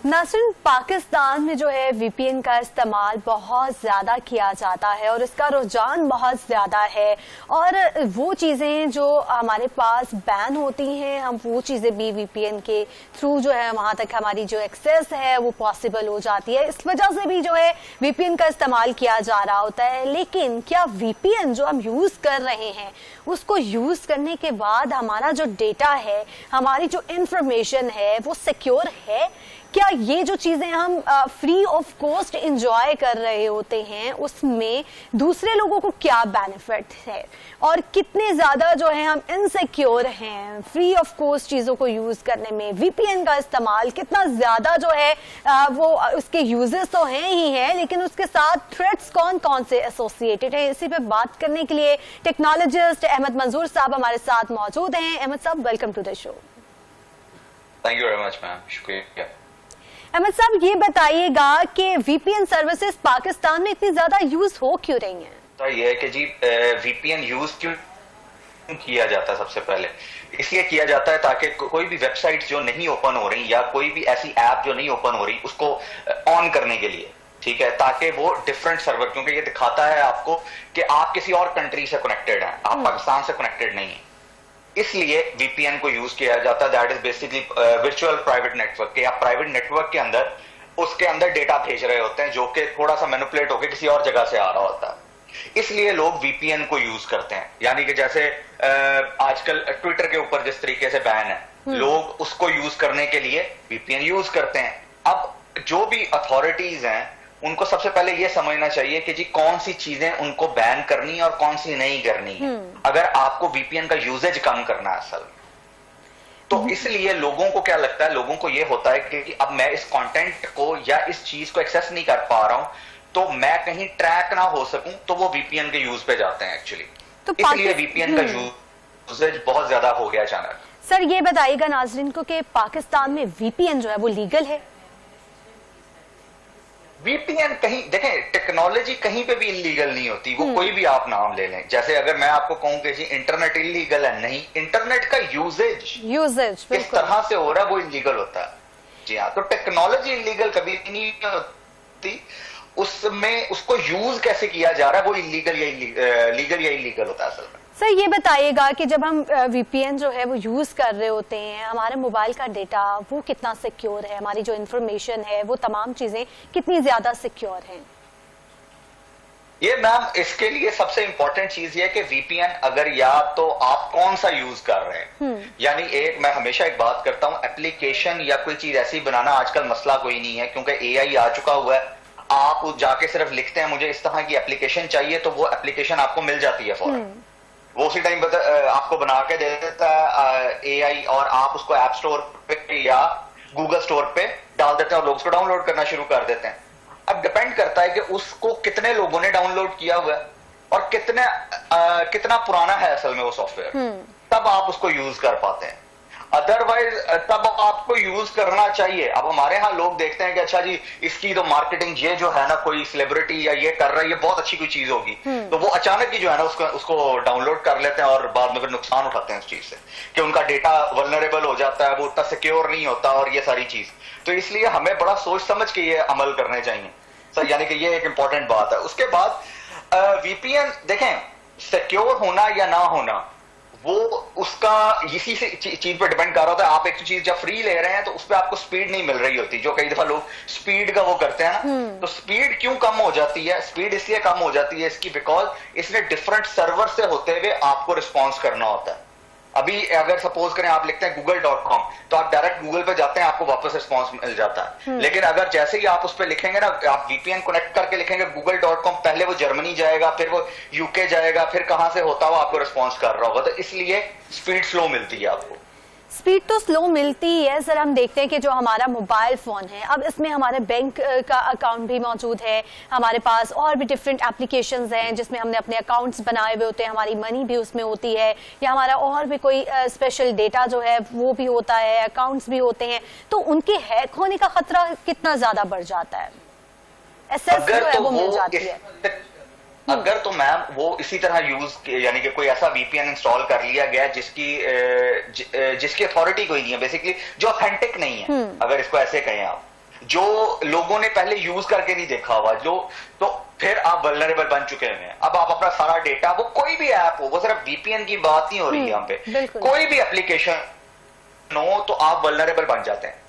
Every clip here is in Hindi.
नाज़रीन, पाकिस्तान में जो है वीपीएन का इस्तेमाल बहुत ज़्यादा किया जाता है और इसका रुझान बहुत ज़्यादा है और वो चीज़ें जो हमारे पास बैन होती हैं हम वो चीज़ें भी वीपीएन के थ्रू जो है वहाँ तक हमारी जो एक्सेस है वो पॉसिबल हो जाती है। इस वजह से भी जो है वीपीएन का इस्तेमाल किया जा रहा होता है। लेकिन क्या वीपीएन जो हम यूज़ कर रहे हैं उसको यूज़ करने के बाद हमारा जो डेटा है, हमारी जो इंफॉर्मेशन है वो सिक्योर है? क्या ये जो चीजें हम फ्री ऑफ कॉस्ट एंजॉय कर रहे होते हैं उसमें दूसरे लोगों को क्या बेनिफिट है और कितने ज्यादा जो है हम इनसिक्योर हैं फ्री ऑफ कॉस्ट चीजों को यूज करने में? वीपीएन का इस्तेमाल कितना ज्यादा जो है वो उसके यूजेस तो हैं ही हैं, लेकिन उसके साथ थ्रेट्स कौन कौन से एसोसिएटेड है? इसी पे बात करने के लिए टेक्नोलॉजिस्ट अहमद मंजूर साहब हमारे साथ मौजूद हैं। अहमद साहब, welcome to the show. Thank you very much ma'am, शुक्रिया। अहमद साहब, ये बताइएगा कि वीपीएन सर्विसेज पाकिस्तान में इतनी ज्यादा यूज हो क्यों रही हैं? तो ये है कि जी वीपीएन यूज क्यों किया जाता है? सबसे पहले इसलिए किया जाता है ताकि कोई भी वेबसाइट जो नहीं ओपन हो रही या कोई भी ऐसी ऐप जो नहीं ओपन हो रही उसको ऑन करने के लिए, ठीक है, ताकि वो डिफरेंट सर्वर, क्योंकि ये दिखाता है आपको कि आप किसी और कंट्री से कनेक्टेड हैं, आप पाकिस्तान से कनेक्टेड नहीं है, इसलिए वीपीएन को यूज किया जाता है। That is basically virtual private network के, आप प्राइवेट नेटवर्क के अंदर उसके अंदर डेटा भेज रहे होते हैं जो कि थोड़ा सा मैनिपुलेट होकर किसी और जगह से आ रहा होता है, इसलिए लोग वीपीएन को यूज करते हैं। यानी कि जैसे आजकल ट्विटर के ऊपर जिस तरीके से बैन है, लोग उसको यूज करने के लिए वीपीएन यूज करते हैं। अब जो भी अथॉरिटीज हैं उनको सबसे पहले यह समझना चाहिए कि जी कौन सी चीजें उनको बैन करनी है और कौन सी नहीं करनी है, अगर आपको वीपीएन का यूजेज कम करना है असल। तो इसलिए लोगों को क्या लगता है, लोगों को यह होता है कि अब मैं इस कंटेंट को या इस चीज को एक्सेस नहीं कर पा रहा हूं, तो मैं कहीं ट्रैक ना हो सकूं, तो वो वीपीएन के यूज पे जाते हैं एक्चुअली। तो इसलिए वीपीएन का यूजेज बहुत ज्यादा हो गया अचानक। सर, ये बताइएगा नाजरीन को कि पाकिस्तान में वीपीएन जो है वो लीगल है? वीपीएन कहीं देखें, टेक्नोलॉजी कहीं पे भी इलीगल नहीं होती, वो कोई भी आप नाम ले लें। जैसे अगर मैं आपको कहूं कि जी इंटरनेट इलीगल है, नहीं, इंटरनेट का यूजेज किस तरह से हो रहा है वो इलीगल होता है। जी हाँ, तो टेक्नोलॉजी इलीगल कभी नहीं होती, उसमें उसको यूज कैसे किया जा रहा है वो लीगल या इलीगल होता है असल में। सर, ये बताइएगा कि जब हम वीपीएन जो है वो यूज कर रहे होते हैं, हमारे मोबाइल का डेटा वो कितना सिक्योर है, हमारी जो इंफॉर्मेशन है वो तमाम चीजें कितनी ज्यादा सिक्योर हैं? ये मैम, इसके लिए सबसे इंपॉर्टेंट चीज ये है कि वीपीएन अगर या तो आप कौन सा यूज कर रहे हैं, यानी एक मैं हमेशा एक बात करता हूं, एप्लीकेशन या कोई चीज ऐसी बनाना आजकल मसला कोई नहीं है, क्योंकि एआई आ चुका हुआ है। आप जाके सिर्फ लिखते हैं मुझे इस तरह की एप्लीकेशन चाहिए, तो वो एप्लीकेशन आपको मिल जाती है फौरन, वो उसी टाइम आपको बना के दे देता है एआई, और आप उसको ऐप स्टोर पे या गूगल स्टोर पे डाल देते हैं और लोग उसको डाउनलोड करना शुरू कर देते हैं। अब डिपेंड करता है कि उसको कितने लोगों ने डाउनलोड किया हुआ है और कितना पुराना है असल में वो सॉफ्टवेयर, तब आप उसको यूज कर पाते हैं। अदरवाइज तब आपको यूज करना चाहिए। अब हमारे यहाँ लोग देखते हैं कि अच्छा जी इसकी तो मार्केटिंग ये जो है ना, कोई सेलिब्रिटी या ये कर रहा है, ये बहुत अच्छी कोई चीज होगी, तो वो अचानक ही जो है ना उसको डाउनलोड कर लेते हैं और बाद में फिर नुकसान उठाते हैं उस चीज से, कि उनका डेटा वल्नरेबल हो जाता है, वो उतना सिक्योर नहीं होता और ये सारी चीज। तो इसलिए हमें बड़ा सोच समझ के ये अमल करने चाहिए सर, यानी कि ये एक इंपॉर्टेंट बात है। उसके बाद वीपीएन देखें, सिक्योर होना या ना होना वो उसका इसी से चीज पर डिपेंड कर रहा होता है। आप एक चीज जब फ्री ले रहे हैं तो उस पर आपको स्पीड नहीं मिल रही होती, जो कई दफा लोग स्पीड का वो करते हैं ना, तो स्पीड क्यों कम हो जाती है? स्पीड इसलिए कम हो जाती है इसकी बिकॉज इसने डिफरेंट सर्वर से होते हुए आपको रिस्पॉन्स करना होता है। अभी अगर सपोज करें आप लिखते हैं google.com, तो आप डायरेक्ट गूगल पे जाते हैं, आपको वापस रिस्पॉन्स मिल जाता है। लेकिन अगर जैसे ही आप उस पर लिखेंगे ना, आप वीपीएन कनेक्ट करके लिखेंगे google.com, पहले वो जर्मनी जाएगा, फिर वो यूके जाएगा, फिर कहां से होता हुआ आपको रिस्पॉन्स कर रहा होगा, तो इसलिए स्पीड स्लो मिलती है आपको। स्पीड तो स्लो मिलती ही है सर। हम देखते हैं कि जो हमारा मोबाइल फोन है, अब इसमें हमारे बैंक का अकाउंट भी मौजूद है, हमारे पास और भी डिफरेंट एप्लीकेशंस हैं जिसमें हमने अपने अकाउंट्स बनाए हुए होते हैं, हमारी मनी भी उसमें होती है, या हमारा और भी कोई स्पेशल डेटा जो है वो भी होता है, अकाउंट्स भी होते हैं, तो उनके हैक होने का खतरा कितना ज्यादा बढ़ जाता है? एक्सेस जो है वो मिल जाती है अगर तो मैम वो इसी तरह यूज, यानी कि कोई ऐसा वीपीएन इंस्टॉल कर लिया गया जिसकी अथॉरिटी कोई नहीं है, बेसिकली जो ऑथेंटिक नहीं है, अगर इसको ऐसे कहें आप, जो लोगों ने पहले यूज करके नहीं देखा हुआ, जो तो फिर आप वल्नरेबल बन चुके हैं। अब आप अपना सारा डेटा, वो कोई भी ऐप हो, वो सिर्फ वीपीएन की बात नहीं हो रही है यहाँ पे, कोई भी एप्लीकेशन हो तो आप वल्नरेबल बन जाते हैं।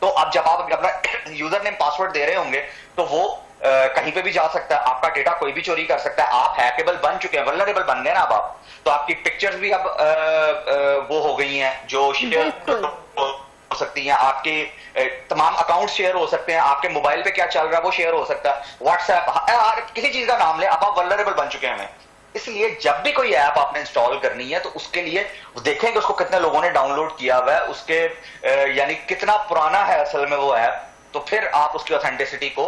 तो अब जब आप अपना यूजर नेम पासवर्ड दे रहे होंगे तो वो कहीं पे भी जा सकता है, आपका डेटा कोई भी चोरी कर सकता है। आप हैकेबल बन चुके हैं, वल्नरेबल बन गए ना अब आप, तो आपकी पिक्चर्स भी अब वो हो गई हैं जो शेयर हो सकती हैं, आपके तमाम अकाउंट शेयर हो सकते हैं, आपके मोबाइल पे क्या चल रहा है वो शेयर हो सकता है, व्हाट्सएप, किसी चीज का नाम ले, अब आप वल्नरेबल बन चुके हैं। इसलिए जब भी कोई ऐप आपने इंस्टॉल करनी है तो उसके लिए देखेंगे उसको कितने लोगों ने डाउनलोड किया हुआ है, उसके यानी कितना पुराना है असल में वो ऐप, तो फिर आप उसकी ऑथेंटिसिटी को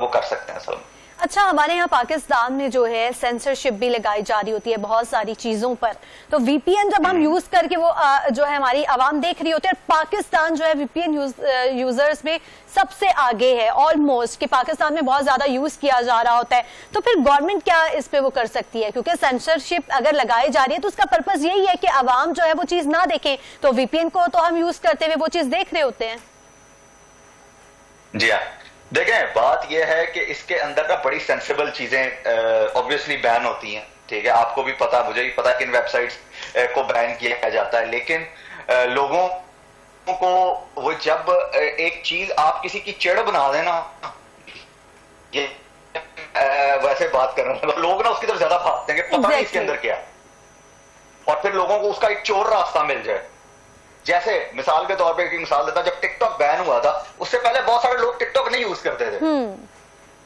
वो कर सकते हैं असल में। अच्छा, हमारे यहाँ पाकिस्तान में जो है सेंसरशिप भी लगाई जा रही होती है बहुत सारी चीजों पर, तो वीपीएन जब हम यूज करके वो जो है हमारी आवाम देख रही होती है, पाकिस्तान जो है वीपीएन यूजर्स में सबसे आगे है ऑलमोस्ट, कि पाकिस्तान में बहुत ज्यादा यूज किया जा रहा होता है। तो फिर गवर्नमेंट क्या इस पे वो कर सकती है, क्योंकि सेंसरशिप अगर लगाई जा रही है तो उसका पर्पज यही है कि आवाम जो है वो चीज ना देखे, तो वीपीएन को तो हम यूज करते हुए वो चीज देख रहे होते हैं। जी हाँ, देखें बात यह है कि इसके अंदर ना बड़ी सेंसिबल चीजें ऑब्वियसली बैन होती हैं, ठीक है, आपको भी पता, मुझे भी पता कि इन वेबसाइट्स को बैन किया जाता है, लेकिन लोगों को वो जब एक चीज आप किसी की चिड़ बना देना, ये वैसे बात कर रहे हैं लोग ना उसकी तरफ ज्यादा भागते हैं कि पता नहीं इसके अंदर क्या, और फिर लोगों को उसका एक चोर रास्ता मिल जाए। जैसे मिसाल के तौर पे एक मिसाल देता, जब टिकटॉक बैन हुआ था उससे पहले बहुत सारे लोग टिकटॉक नहीं यूज करते थे,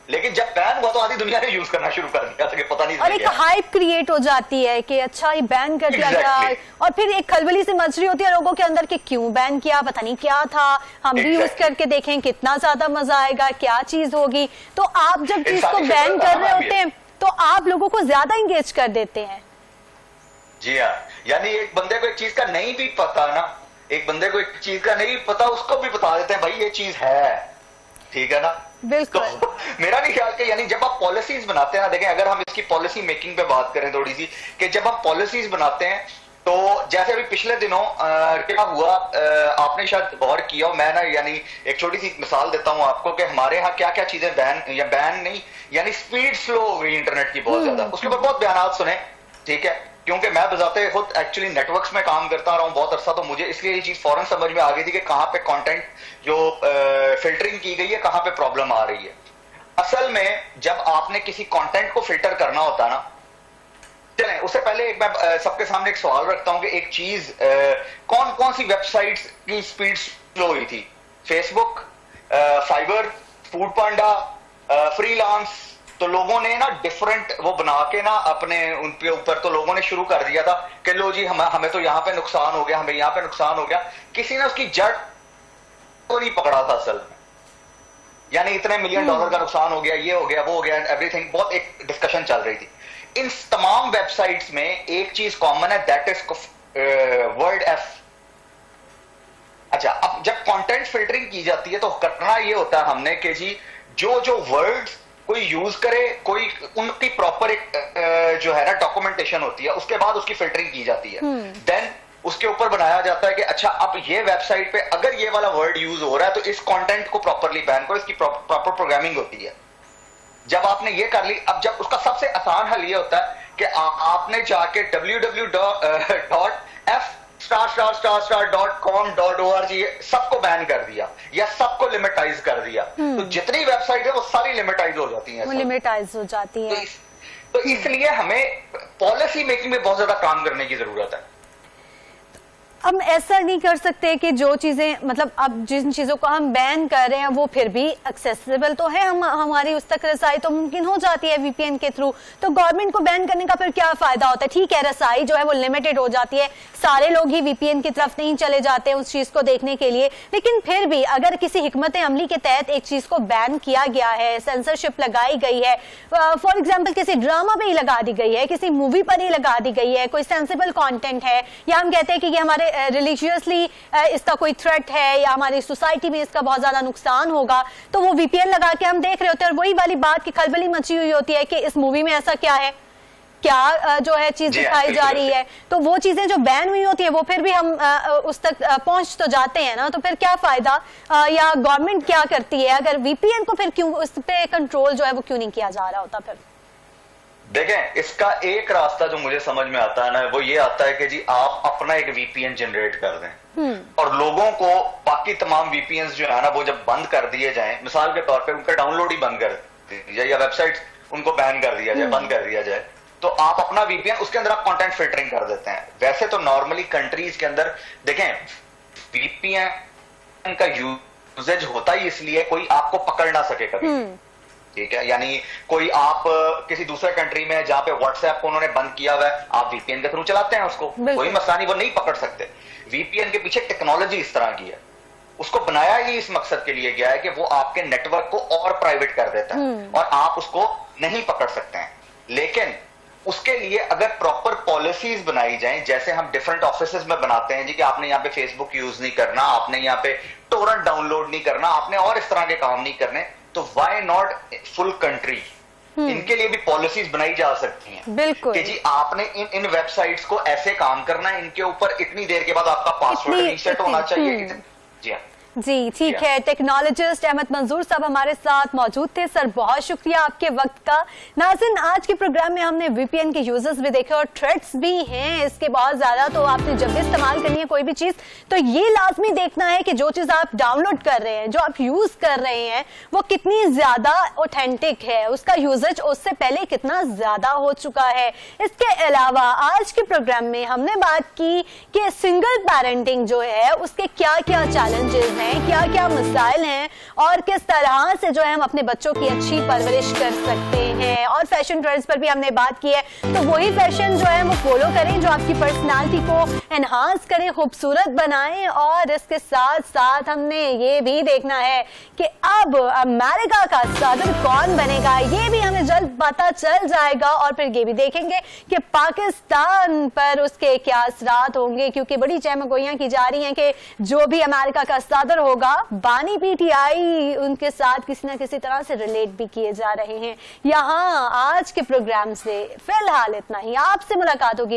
लेकिन जब बैन हुआ तो आधी दुनिया ने यूज करना शुरू कर दिया था कि पता नहीं, और एक हाइप क्रिएट हो जाती है कि अच्छा ये बैन कर दिया गया, और फिर एक खलबली सी मच रही होती है लोगों के अंदर कि क्यों बैन किया, पता नहीं क्या था, हम भी यूज करके देखें कितना ज्यादा मजा आएगा, क्या चीज होगी। तो आप जब चीज को बैन कर रहे होते हैं तो आप लोगों को ज्यादा इंगेज कर देते हैं। जी हाँ, यानी एक बंदे को एक चीज का नहीं भी पता ना, एक बंदे को एक चीज का नहीं पता उसको भी बता देते हैं भाई ये चीज है, ठीक है ना। बिल्कुल। तो मेरा नहीं ख्याल कि यानी जब आप पॉलिसीज बनाते हैं ना, देखें अगर हम इसकी पॉलिसी मेकिंग पे बात करें थोड़ी सी, कि जब हम पॉलिसीज बनाते हैं तो जैसे अभी पिछले दिनों क्या हुआ, आपने शायद गौर किया हो, मैं ना यानी एक छोटी सी मिसाल देता हूं आपको कि हमारे यहाँ क्या क्या चीजें बैन, या बैन नहीं यानी स्पीड स्लो हो गई इंटरनेट की बहुत ज्यादा, उसके ऊपर बहुत बयान सुने, ठीक है, क्योंकि मैं बजाते खुद एक्चुअली नेटवर्क्स में काम करता रहा हूं बहुत अरसा, तो मुझे इसलिए ये चीज फौरन समझ में आ गई थी कि कहां पे कंटेंट जो फिल्टरिंग की गई है कहां पे प्रॉब्लम आ रही है। असल में जब आपने किसी कंटेंट को फिल्टर करना होता ना, चलें उससे पहले एक मैं सबके सामने एक सवाल रखता हूं कि एक चीज कौन कौन सी वेबसाइट्स की स्पीड स्लो हुई थी? फेसबुक, फाइबर, फूड पांडा, फ्रीलांस, तो लोगों ने ना डिफरेंट वो बना के ना अपने उनके ऊपर, तो लोगों ने शुरू कर दिया था कि लो जी हमें तो यहां पे नुकसान हो गया, हमें यहां पे नुकसान हो गया, किसी ने उसकी जड़ को नहीं पकड़ा था असल में, यानी इतने मिलियन डॉलर का नुकसान हो गया, ये हो गया, वो हो गया, एवरीथिंग, बहुत एक डिस्कशन चल रही थी। इन तमाम वेबसाइट्स में एक चीज कॉमन है, दैट इज वर्ड एफ। अच्छा, अब जब कंटेंट फिल्टरिंग की जाती है तो करना ये होता है हमने कि जी जो वर्ड्स कोई यूज करे, कोई उनकी प्रॉपर एक जो है ना डॉक्यूमेंटेशन होती है, उसके बाद उसकी फिल्टरिंग की जाती है, देन उसके ऊपर बनाया जाता है कि अच्छा अब ये वेबसाइट पे अगर ये वाला वर्ड यूज हो रहा है तो इस कंटेंट को प्रॉपरली बैन करो, इसकी प्रॉपर प्रोग्रामिंग होती है। जब आपने ये कर ली, अब जब उसका सबसे आसान हल ये होता है कि आपने जाके www.f***.com.org सबको बैन कर दिया या सबको लिमिटाइज कर दिया, तो जितनी वेबसाइट है वो सारी लिमिटाइज हो जाती हैं, लिमिटाइज हो जाती है। तो इसलिए हमें पॉलिसी मेकिंग में बहुत ज्यादा काम करने की जरूरत है। हम ऐसा नहीं कर सकते कि जो चीजें मतलब अब जिन चीजों को हम बैन कर रहे हैं वो फिर भी एक्सेसिबल तो है, हमारी उस तक रसाई तो मुमकिन हो जाती है वीपीएन के थ्रू, तो गवर्नमेंट को बैन करने का फिर क्या फायदा होता है? ठीक है, रसाई जो है वो लिमिटेड हो जाती है, सारे लोग ही वीपीएन की तरफ नहीं चले जाते उस चीज को देखने के लिए, लेकिन फिर भी अगर किसी हिकमत अमली के तहत एक चीज को बैन किया गया है, सेंसरशिप लगाई गई है, फॉर एग्जाम्पल किसी ड्रामा पे ही लगा दी गई है, किसी मूवी पर ही लगा दी गई है, कोई सेंसिबल कॉन्टेंट है, या हम कहते हैं कि ये हमारे रिलीजियसली इसका कोई थ्रेट है या हमारी सोसाइटी में इसका बहुत ज्यादा नुकसान होगा, तो वो वीपीएन लगा के हम देख रहे होते हैं, और वही वाली बात की खलबली मची हुई होती है कि इस मूवी में ऐसा क्या है, क्या जो है चीज दिखाई जा रही है, तो वो चीजें जो बैन हुई होती है वो फिर भी हम उस तक पहुंच तो जाते हैं ना, तो फिर क्या फायदा, या गवर्नमेंट क्या करती है अगर वीपीएन को फिर क्यों उस पे कंट्रोल जो है वो क्यों नहीं किया जा रहा होता? फिर देखें, इसका एक रास्ता जो मुझे समझ में आता है ना, वो ये आता है कि जी आप अपना एक वीपीएन जनरेट कर दें और लोगों को बाकी तमाम वीपीएन जो है ना वो जब बंद कर दिए जाएं, मिसाल के तौर पे उनका डाउनलोड ही बंद कर दिया या वेबसाइट उनको बैन कर दिया जाए, बंद कर दिया जाए, तो आप अपना वीपीएन उसके अंदर आप कंटेंट फिल्टरिंग कर देते हैं। वैसे तो नॉर्मली कंट्रीज के अंदर देखें वीपीएन का यूजेज होता ही इसलिए कोई आपको पकड़ ना सके कभी, ठीक है, यानी कोई आप किसी दूसरे कंट्री में जहां पे व्हाट्सएप को उन्होंने बंद किया हुआ है, आप वीपीएन के थ्रू चलाते हैं उसको, कोई मसला नहीं, वो नहीं पकड़ सकते। वीपीएन के पीछे टेक्नोलॉजी इस तरह की है, उसको बनाया ही इस मकसद के लिए गया है कि वो आपके नेटवर्क को और प्राइवेट कर देता है और आप उसको नहीं पकड़ सकते हैं। लेकिन उसके लिए अगर प्रॉपर पॉलिसीज बनाई जाएं, जैसे हम डिफरेंट ऑफिसेज में बनाते हैं जी कि आपने यहाँ पे फेसबुक यूज नहीं करना, आपने यहाँ पे टोरेंट डाउनलोड नहीं करना, आपने और इस तरह के काम नहीं करने, तो व्हाई नॉट फुल कंट्री? इनके लिए भी पॉलिसीज बनाई जा सकती हैं, बिल्कुल, कि जी आपने इन वेबसाइट्स को ऐसे काम करना है, इनके ऊपर इतनी देर के बाद आपका पासवर्ड रीसेट होना चाहिए। जी हाँ, जी ठीक है। टेक्नोलॉजिस्ट अहमद मंजूर साहब हमारे साथ मौजूद थे। सर बहुत शुक्रिया आपके वक्त का। नाज़रीन, आज के प्रोग्राम में हमने वीपीएन के यूजर्स भी देखे और थ्रेट्स भी हैं इसके बहुत ज्यादा, तो आपने जब भी इस्तेमाल करनी है कोई भी चीज तो ये लाजमी देखना है कि जो चीज आप डाउनलोड कर रहे हैं, जो आप यूज कर रहे हैं, वो कितनी ज्यादा ऑथेंटिक है, उसका यूजेज उससे पहले कितना ज्यादा हो चुका है। इसके अलावा आज के प्रोग्राम में हमने बात की कि सिंगल पेरेंटिंग जो है उसके क्या क्या चैलेंजेस हैं, क्या क्या मसाइल हैं और किस तरह से जो है हम अपने बच्चों की अच्छी परवरिश कर सकते हैं। और फैशन ट्रेंड्स पर भी हमने बात की है, तो वही फैशन जो है वो फॉलो करें जो आपकी पर्सनालिटी को एनहांस करे, खूबसूरत बनाएं। और इसके साथ साथ हमने ये भी देखना है कि अब अमेरिका का सदर कौन बनेगा, ये भी हमें जल्द पता चल जाएगा। और फिर ये भी देखेंगे कि पाकिस्तान पर उसके क्या असरात होंगे, क्योंकि बड़ी चहमगोइयां की जा रही हैं कि जो भी अमेरिका का सदर होगा, बानी पीटीआई उनके साथ किसी न किसी तरह से रिलेट भी किए जा रहे हैं। यहाँ आज के प्रोग्राम से फिलहाल इतना ही, आपसे मुलाकात होगी